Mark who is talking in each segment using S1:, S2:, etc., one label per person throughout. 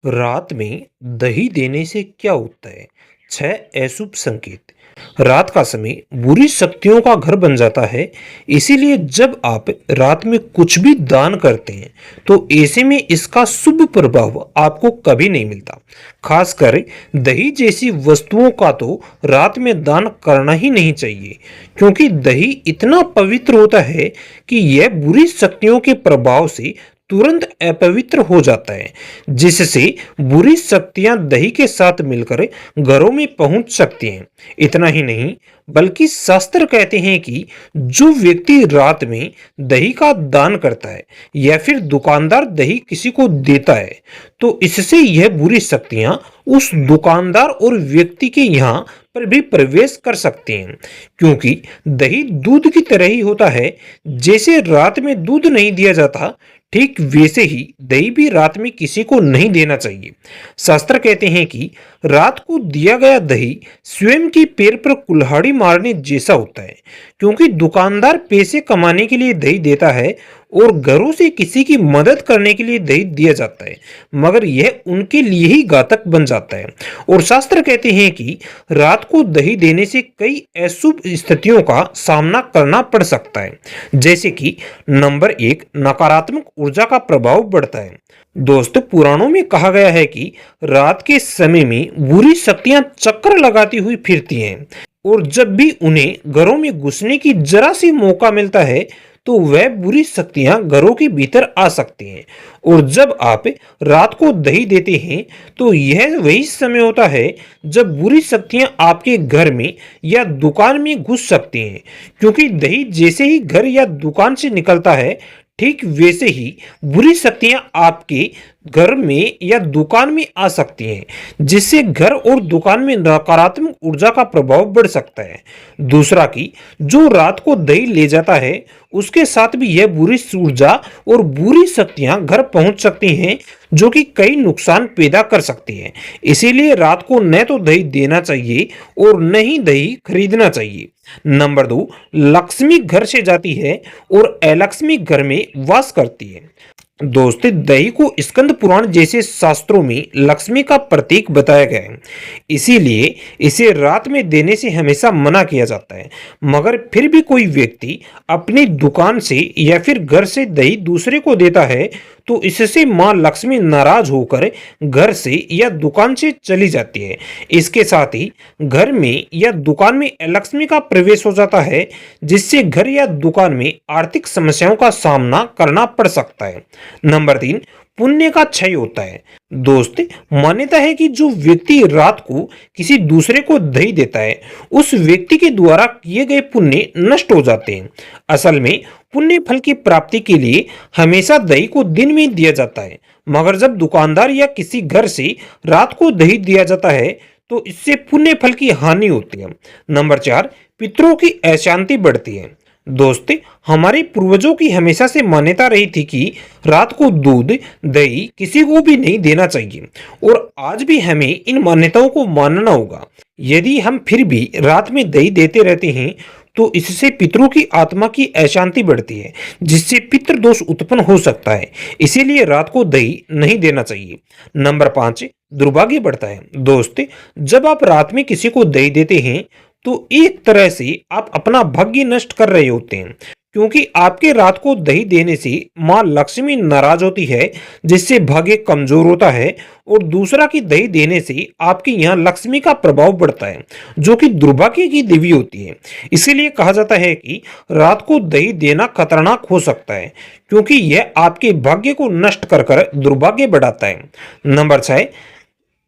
S1: रात में दही देने से क्या होता है? 6 अशुभ संकेत। रात का समय बुरी शक्तियों का घर बन जाता है। इसीलिए जब आप रात में कुछ भी दान करते हैं तो ऐसे में इसका शुभ प्रभाव आपको कभी नहीं मिलता। खासकर दही जैसी वस्तुओं का तो रात में दान करना ही नहीं चाहिए, क्योंकि दही इतना पवित्र होता है कि यह बुरी शक्तियों के प्रभाव से तुरंत अपवित्र हो जाता है, जिससे बुरी शक्तियां दही के साथ मिलकर घरों में पहुंच सकती हैं। इतना ही नहीं, बल्कि शास्त्र कहते हैं कि जो व्यक्ति रात में दही का दान करता है या फिर दुकानदार दही किसी को देता है, तो इससे यह बुरी शक्तियां उस दुकानदार और व्यक्ति के यहाँ पर भी प्रवेश कर सकती हैं। क्योंकि दही दूध की तरह ही होता है। जैसे रात में दूध नहीं दिया जाता, ठीक वैसे ही दही भी रात में किसी को नहीं देना चाहिए। शास्त्र कहते हैं कि रात को दिया गया दही स्वयं की पैर पर कुल्हाड़ी मारने जैसा होता है, क्योंकि दुकानदार पैसे कमाने के लिए दही देता है और घरों से किसी की मदद करने के लिए दही दिया जाता है, मगर यह उनके लिए ही घातक बन जाता है। और शास्त्र कहते हैं कि रात को दही देने से कई अशुभ स्थितियों का सामना करना पड़ सकता है। जैसे कि नंबर 1, नकारात्मक ऊर्जा का प्रभाव बढ़ता है। दोस्तों, पुराणों में कहा गया है कि रात के समय में बुरी शक्तियां चक्कर लगाती हुई फिरती हैं, और जब भी उन्हें घरों में घुसने की जरा सी मौका मिलता है तो वह बुरी शक्तियां घरों के भीतर आ सकती हैं। और जब आप रात को दही देते हैं तो यह वही समय होता है जब बुरी शक्तियां आपके घर में या दुकान में घुस सकती हैं, क्योंकि दही जैसे ही घर या दुकान से निकलता है, ठीक वैसे ही बुरी शक्तियां आपके घर में या दुकान में आ सकती हैं, जिससे घर और दुकान में नकारात्मक ऊर्जा का प्रभाव बढ़ सकता है। दूसरा कि जो रात को दही ले जाता है उसके साथ भी यह बुरी ऊर्जा और बुरी शक्तियां घर पहुंच सकती हैं, जो कि कई नुकसान पैदा कर सकती हैं। इसीलिए रात को न तो दही देना चाहिए और न ही दही खरीदना चाहिए। नंबर 2, लक्ष्मी घर से जाती है और अलक्ष्मी घर में वास करती है। दोस्तों, दही को स्कंद पुराण जैसे शास्त्रों में लक्ष्मी का प्रतीक बताया गया है। इसीलिए इसे रात में देने से हमेशा मना किया जाता है। मगर फिर भी कोई व्यक्ति अपनी दुकान से या फिर घर से दही दूसरे को देता है तो इससे मां लक्ष्मी नाराज होकर घर से या दुकान से चली जाती है। इसके साथ ही घर में या दुकान में लक्ष्मी का प्रवेश हो जाता है, जिससे घर या दुकान में आर्थिक समस्याओं का सामना करना पड़ सकता है। नंबर 3, पुण्य का क्षय होता है। दोस्त, मान्यता है कि जो व्यक्ति रात को किसी दूसरे को दही देता है, उस व्यक्ति के द्वारा किए गए पुण्य नष्ट हो जाते हैं। असल में पुण्य फल की प्राप्ति के लिए हमेशा दही को दिन में दिया जाता है, मगर जब दुकानदार या किसी घर से रात को दही दिया जाता है तो इससे पुण्य फल की हानि होती है। नंबर 4, पितरों की अशांति बढ़ती है। दोस्त, हमारे पूर्वजों की हमेशा से मान्यता रही थी कि रात को दूध दही किसी को भी नहीं देना चाहिए, और आज भी हमें इन मान्यताओं को मानना होगा। यदि हम फिर भी रात में दही देते रहते हैं तो इससे पितरों की आत्मा की अशांति बढ़ती है, जिससे पितृ दोष उत्पन्न हो सकता है। इसीलिए रात को दही नहीं देना चाहिए। नंबर 5, दुर्भाग्य बढ़ता है। दोस्त, जब आप रात में किसी को दही देते हैं तो एक तरह से आप अपना भाग्य नष्ट कर रहे होते हैं, क्योंकि आपके रात को दही देने से मां लक्ष्मी नाराज होती है, जिससे भाग्य कमजोर होता है। और दूसरा कि दही देने से आपके यहाँ लक्ष्मी का प्रभाव बढ़ता है, जो कि दुर्भाग्य की देवी होती है। इसीलिए कहा जाता है कि रात को दही देना खतरनाक हो सकता है, क्योंकि यह आपके भाग्य को नष्ट कर कर दुर्भाग्य बढ़ाता है। नंबर 6,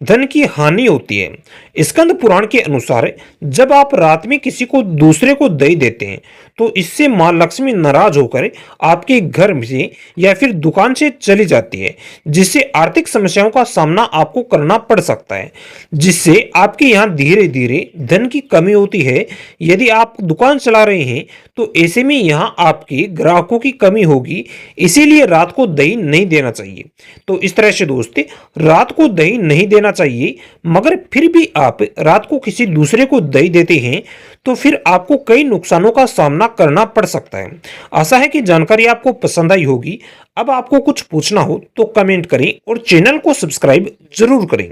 S1: धन की हानि होती है। स्कंद पुराण के अनुसार जब आप रात में किसी को दूसरे को दही देते हैं तो इससे मां लक्ष्मी नाराज होकर आपके घर से या फिर दुकान से चली जाती है, जिससे आर्थिक समस्याओं का सामना आपको करना पड़ सकता है, जिससे आपके यहाँ धीरे धीरे धन की कमी होती है। यदि आप दुकान चला रहे हैं तो ऐसे में यहाँ आपके ग्राहकों की कमी होगी। इसीलिए रात को दही नहीं देना चाहिए। तो इस तरह से दोस्तों, रात को दही नहीं देना चाहिए, मगर फिर भी आप रात को किसी दूसरे को दही देते हैं तो फिर आपको कई नुकसानों का सामना करना पड़ सकता है। आशा है कि जानकारी आपको पसंद आई होगी। अब आपको कुछ पूछना हो तो कमेंट करें और चैनल को सब्सक्राइब जरूर करें।